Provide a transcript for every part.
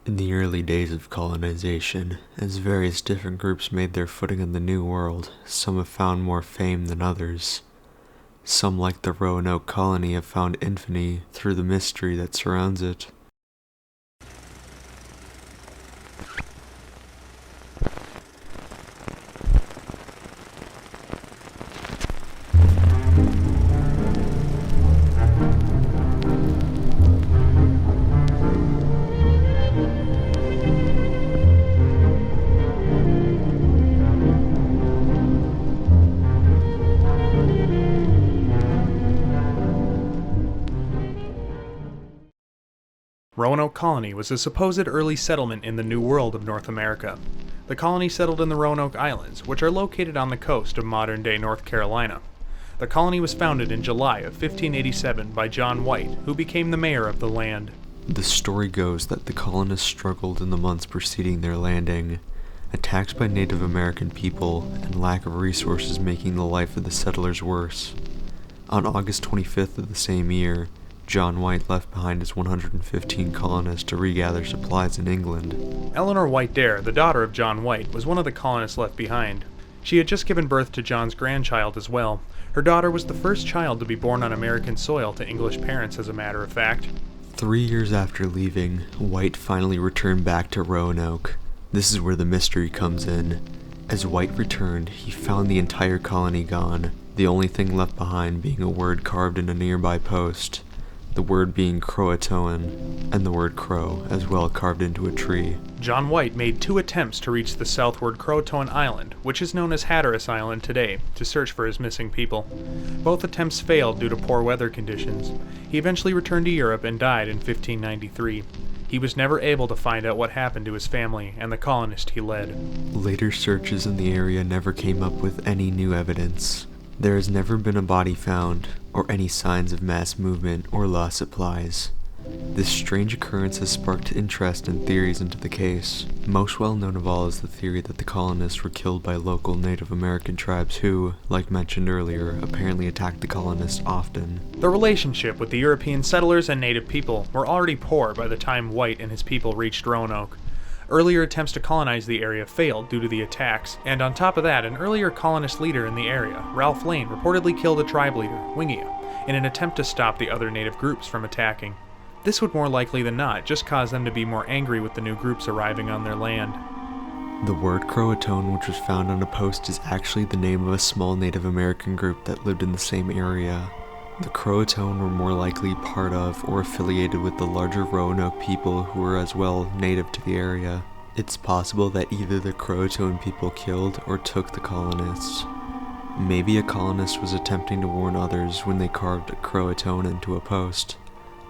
In the early days of colonization, as various different groups made their footing in the New World, some have found more fame than others. Some, like the Roanoke Colony, have found infamy through the mystery that surrounds it. Roanoke Colony was a supposed early settlement in the New World of North America. The colony settled in the Roanoke Islands, which are located on the coast of modern-day North Carolina. The colony was founded in July of 1587 by John White, who became the mayor of the land. The story goes that the colonists struggled in the months preceding their landing, attacks by Native American people and lack of resources making the life of the settlers worse. On August 25th of the same year, John White left behind his 115 colonists to regather supplies in England. Eleanor White Dare, the daughter of John White, was one of the colonists left behind. She had just given birth to John's grandchild as well. Her daughter was the first child to be born on American soil to English parents, as a matter of fact. 3 years after leaving, White finally returned back to Roanoke. This is where the mystery comes in. As White returned, he found the entire colony gone, the only thing left behind being a word carved in a nearby post. The word being Croatoan, and the word crow as well carved into a tree. John White made 2 attempts to reach the southward Croatoan Island, which is known as Hatteras Island today, to search for his missing people. Both attempts failed due to poor weather conditions. He eventually returned to Europe and died in 1593. He was never able to find out what happened to his family and the colonist he led. Later searches in the area never came up with any new evidence. There has never been a body found, or any signs of mass movement or lost supplies. This strange occurrence has sparked interest and theories into the case. Most well known of all is the theory that the colonists were killed by local Native American tribes who, like mentioned earlier, apparently attacked the colonists often. The relationship with the European settlers and native people were already poor by the time White and his people reached Roanoke. Earlier attempts to colonize the area failed due to the attacks, and on top of that, an earlier colonist leader in the area, Ralph Lane, reportedly killed a tribe leader, Wingia, in an attempt to stop the other native groups from attacking. This would more likely than not just cause them to be more angry with the new groups arriving on their land. The word Croatoan, which was found on a post, is actually the name of a small Native American group that lived in the same area. The Croatoan were more likely part of or affiliated with the larger Roanoke people who were as well native to the area. It's possible that either the Croatoan people killed or took the colonists. Maybe a colonist was attempting to warn others when they carved a Croatoan into a post.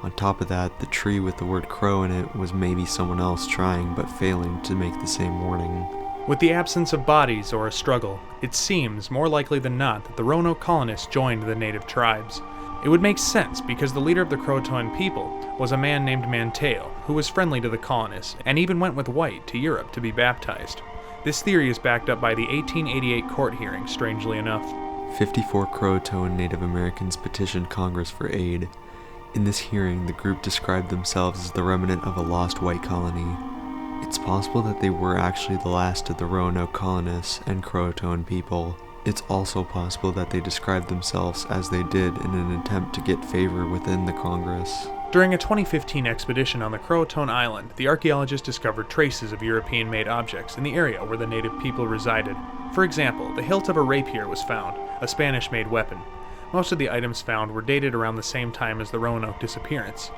On top of that, the tree with the word crow in it was maybe someone else trying but failing to make the same warning. With the absence of bodies or a struggle, it seems more likely than not that the Roanoke colonists joined the native tribes. It would make sense because the leader of the Croatoan people was a man named Manteo, who was friendly to the colonists and even went with White to Europe to be baptized. This theory is backed up by the 1888 court hearing, strangely enough. 54 Croatoan Native Americans petitioned Congress for aid. In this hearing, the group described themselves as the remnant of a lost white colony. It's possible that they were actually the last of the Roanoke colonists and Croatoan people. It's also possible that they described themselves as they did in an attempt to get favor within the Congress. During a 2015 expedition on the Croatoan Island, the archaeologists discovered traces of European-made objects in the area where the native people resided. For example, the hilt of a rapier was found, a Spanish-made weapon. Most of the items found were dated around the same time as the Roanoke disappearance.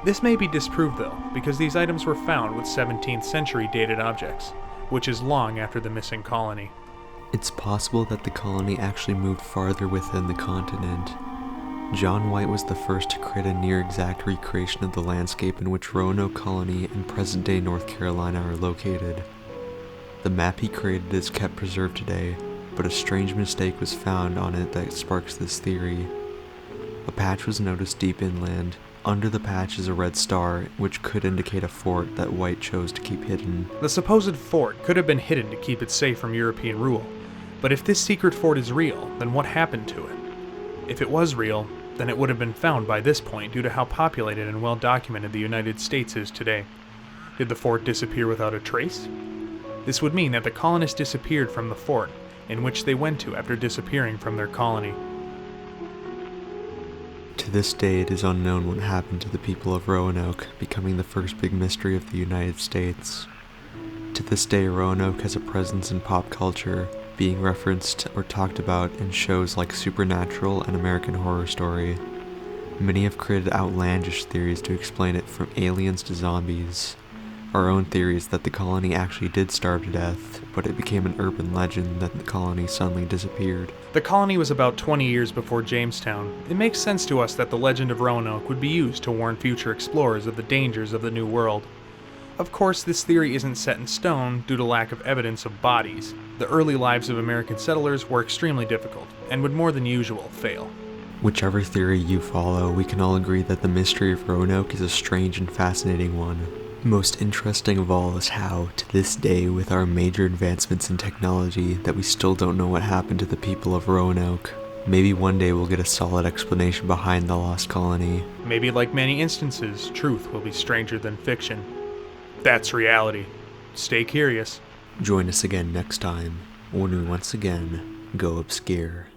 This may be disproved though, because these items were found with 17th century dated objects, which is long after the missing colony. It's possible that the colony actually moved farther within the continent. John White was the first to create a near-exact recreation of the landscape in which Roanoke Colony and present-day North Carolina are located. The map he created is kept preserved today, but a strange mistake was found on it that sparks this theory. A patch was noticed deep inland. Under the patch is a red star, which could indicate a fort that White chose to keep hidden. The supposed fort could have been hidden to keep it safe from European rule. But if this secret fort is real, then what happened to it? If it was real, then it would have been found by this point due to how populated and well documented the United States is today. Did the fort disappear without a trace? This would mean that the colonists disappeared from the fort, in which they went to after disappearing from their colony. To this day, it is unknown what happened to the people of Roanoke, becoming the first big mystery of the United States. To this day, Roanoke has a presence in pop culture, being referenced or talked about in shows like Supernatural and American Horror Story. Many have created outlandish theories to explain it, from aliens to zombies. Our own theory is that the colony actually did starve to death, but it became an urban legend that the colony suddenly disappeared. The colony was about 20 years before Jamestown. It makes sense to us that the legend of Roanoke would be used to warn future explorers of the dangers of the New World. Of course, this theory isn't set in stone due to lack of evidence of bodies. The early lives of American settlers were extremely difficult, and would more than usual fail. Whichever theory you follow, we can all agree that the mystery of Roanoke is a strange and fascinating one. Most interesting of all is how, to this day, with our major advancements in technology, that we still don't know what happened to the people of Roanoke. Maybe one day we'll get a solid explanation behind the lost colony. Maybe, like many instances, truth will be stranger than fiction. That's reality. Stay curious. Join us again next time, when we once again go obscure.